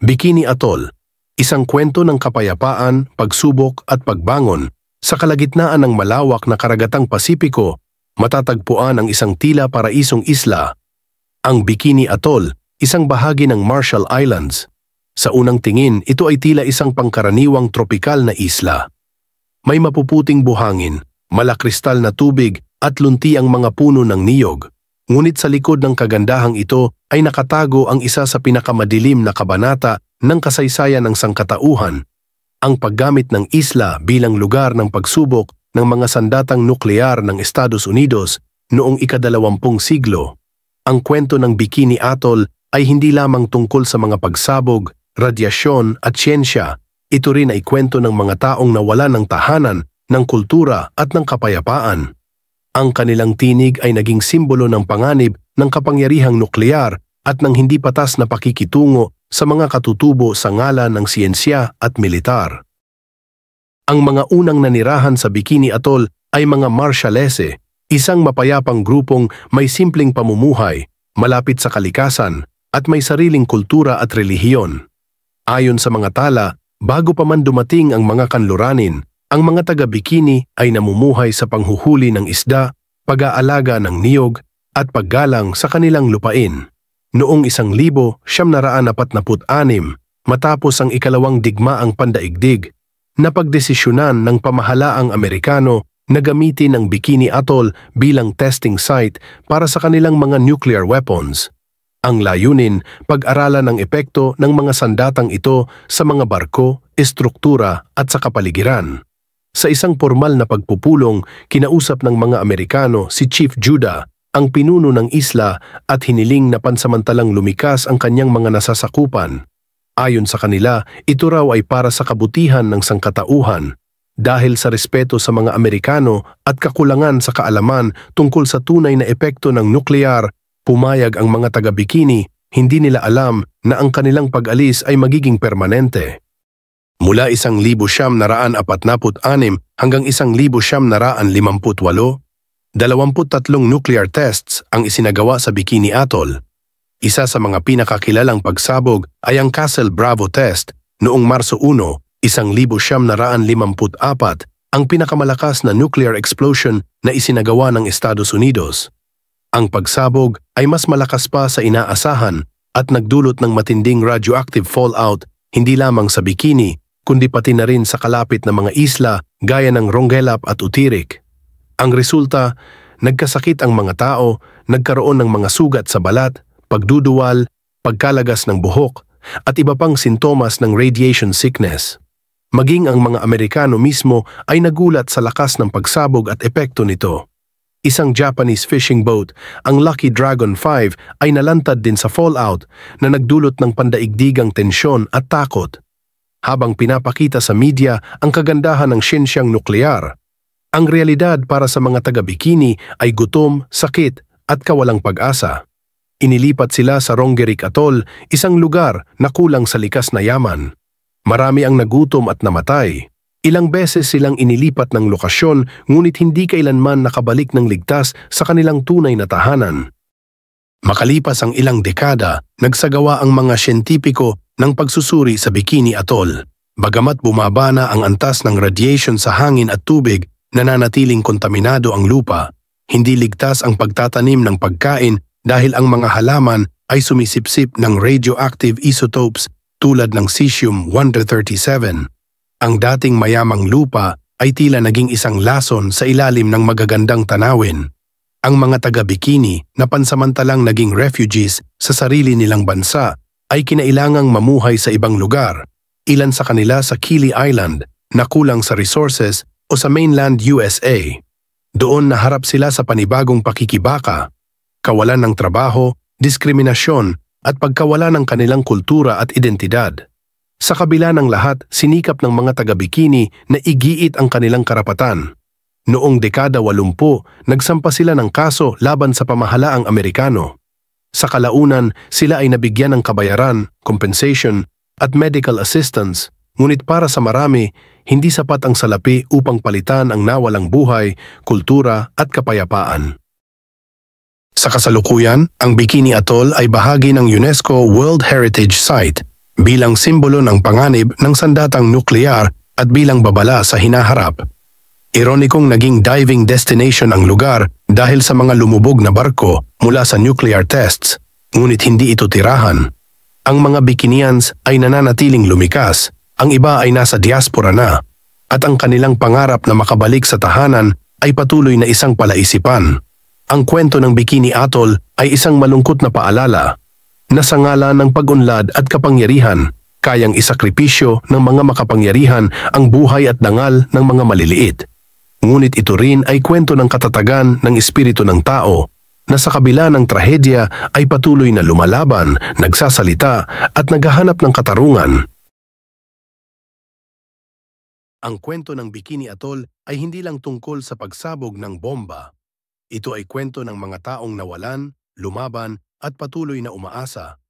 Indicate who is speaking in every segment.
Speaker 1: Bikini Atoll, isang kwento ng kapayapaan, pagsubok at pagbangon sa kalagitnaan ng malawak na karagatang Pasipiko, matatagpuan ang isang tila paraisong isla. Ang Bikini Atoll, isang bahagi ng Marshall Islands. Sa unang tingin, ito ay tila isang pangkaraniwang tropikal na isla. May mapuputing buhangin, malakristal na tubig at lunti ang mga puno ng niyog. Ngunit sa likod ng kagandahang ito ay nakatago ang isa sa pinakamadilim na kabanata ng kasaysayan ng sangkatauhan, ang paggamit ng isla bilang lugar ng pagsubok ng mga sandatang nuklear ng Estados Unidos noong ika-20 siglo. Ang kwento ng Bikini Atoll ay hindi lamang tungkol sa mga pagsabog, radyasyon at siyensya. Ito rin ay kwento ng mga taong nawalan ng tahanan, ng kultura at ng kapayapaan. Ang kanilang tinig ay naging simbolo ng panganib ng kapangyarihang nuklear at ng hindi patas na pakikitungo sa mga katutubo sa ngalan ng siyensya at militar. Ang mga unang nanirahan sa Bikini Atoll ay mga Marshallese, isang mapayapang grupong may simpleng pamumuhay, malapit sa kalikasan, at may sariling kultura at relihiyon. Ayon sa mga tala, bago pa man dumating ang mga kanluranin, ang mga taga-Bikini ay namumuhay sa panghuhuli ng isda, pag-aalaga ng niyog, at paggalang sa kanilang lupain. Noong 1946, matapos ang ikalawang digmaang pandaigdig, napagdesisyonan ng pamahalaang Amerikano na gamitin ang Bikini Atoll bilang testing site para sa kanilang mga nuclear weapons. Ang layunin, pag-aralan ang epekto ng mga sandatang ito sa mga barko, estruktura at sa kapaligiran. Sa isang formal na pagpupulong, kinausap ng mga Amerikano si Chief Judah, ang pinuno ng isla, at hiniling na pansamantalang lumikas ang kanyang mga nasasakupan. Ayon sa kanila, ito raw ay para sa kabutihan ng sangkatauhan. Dahil sa respeto sa mga Amerikano at kakulangan sa kaalaman tungkol sa tunay na epekto ng nuklear, pumayag ang mga taga-Bikini. Hindi nila alam na ang kanilang pag-alis ay magiging permanente. Mula 1946 hanggang 1958, 23 nuclear tests ang isinagawa sa Bikini Atoll. Isa sa mga pinakakilalang pagsabog ay ang Castle Bravo test noong Marso 1, 1954, ang pinakamalakas na nuclear explosion na isinagawa ng Estados Unidos. Ang pagsabog ay mas malakas pa sa inaasahan at nagdulot ng matinding radioactive fallout hindi lamang sa Bikini, kundi pati na rin sa kalapit na mga isla gaya ng Rongelap at Utirik. Ang resulta, nagkasakit ang mga tao, nagkaroon ng mga sugat sa balat, pagduduwal, pagkalagas ng buhok, at iba pang sintomas ng radiation sickness. Maging ang mga Amerikano mismo ay nagulat sa lakas ng pagsabog at epekto nito. Isang Japanese fishing boat, ang Lucky Dragon 5, ay nalantad din sa fallout na nagdulot ng pandaigdigang tensyon at takot. Habang pinapakita sa media ang kagandahan ng siyensyang nuklear, ang realidad para sa mga taga-Bikini ay gutom, sakit at kawalang pag-asa. Inilipat sila sa Rongerik Atoll, isang lugar na kulang sa likas na yaman. Marami ang nagutom at namatay. Ilang beses silang inilipat ng lokasyon, ngunit hindi kailanman nakabalik ng ligtas sa kanilang tunay na tahanan. Makalipas ang ilang dekada, nagsagawa ang mga siyentipiko ng pagsusuri sa Bikini Atoll. Bagamat bumaba na ang antas ng radiation sa hangin at tubig, nananatiling kontaminado ang lupa. Hindi ligtas ang pagtatanim ng pagkain dahil ang mga halaman ay sumisipsip ng radioactive isotopes tulad ng cesium-137. Ang dating mayamang lupa ay tila naging isang lason sa ilalim ng magagandang tanawin. Ang mga taga-Bikini na pansamantalang naging refugees sa sarili nilang bansa ay kinailangang mamuhay sa ibang lugar, ilan sa kanila sa Kili Island na kulang sa resources o sa mainland USA. Doon naharap sila sa panibagong pakikibaka, kawalan ng trabaho, diskriminasyon at pagkawala ng kanilang kultura at identidad. Sa kabila ng lahat, sinikap ng mga taga-Bikini na igiit ang kanilang karapatan. Noong dekada 80, nagsampa sila ng kaso laban sa pamahalaang Amerikano. Sa kalaunan, sila ay nabigyan ng kabayaran, compensation, at medical assistance, ngunit para sa marami, hindi sapat ang salapi upang palitan ang nawalang buhay, kultura at kapayapaan. Sa kasalukuyan, ang Bikini Atoll ay bahagi ng UNESCO World Heritage Site, bilang simbolo ng panganib ng sandatang nuklear at bilang babala sa hinaharap. Ironikong naging diving destination ang lugar dahil sa mga lumubog na barko mula sa nuclear tests, ngunit hindi ito tirahan. Ang mga Bikinians ay nananatiling lumikas, ang iba ay nasa diaspora na, at ang kanilang pangarap na makabalik sa tahanan ay patuloy na isang palaisipan. Ang kwento ng Bikini Atoll ay isang malungkot na paalala na sa ngalan ng pag-unlad at kapangyarihan, kayang isakripisyo ng mga makapangyarihan ang buhay at dangal ng mga maliliit. Ngunit ito rin ay kwento ng katatagan ng espiritu ng tao na sa kabila ng trahedya ay patuloy na lumalaban, nagsasalita at naghahanap ng katarungan. Ang kwento ng Bikini Atoll ay hindi lang tungkol sa pagsabog ng bomba. Ito ay kwento ng mga taong nawalan, lumaban at patuloy na umaasa.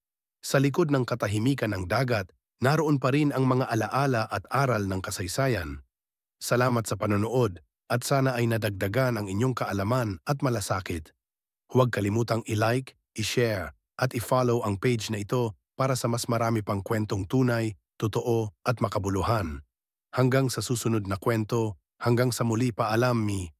Speaker 1: Sa likod ng katahimikan ng dagat, naroon pa rin ang mga alaala at aral ng kasaysayan. Salamat sa panonood at sana ay nadagdagan ang inyong kaalaman at malasakit. Huwag kalimutang i-like, i-share at i-follow ang page na ito para sa mas marami pang kwentong tunay, totoo at makabuluhan. Hanggang sa susunod na kwento, hanggang sa muli paalam mi.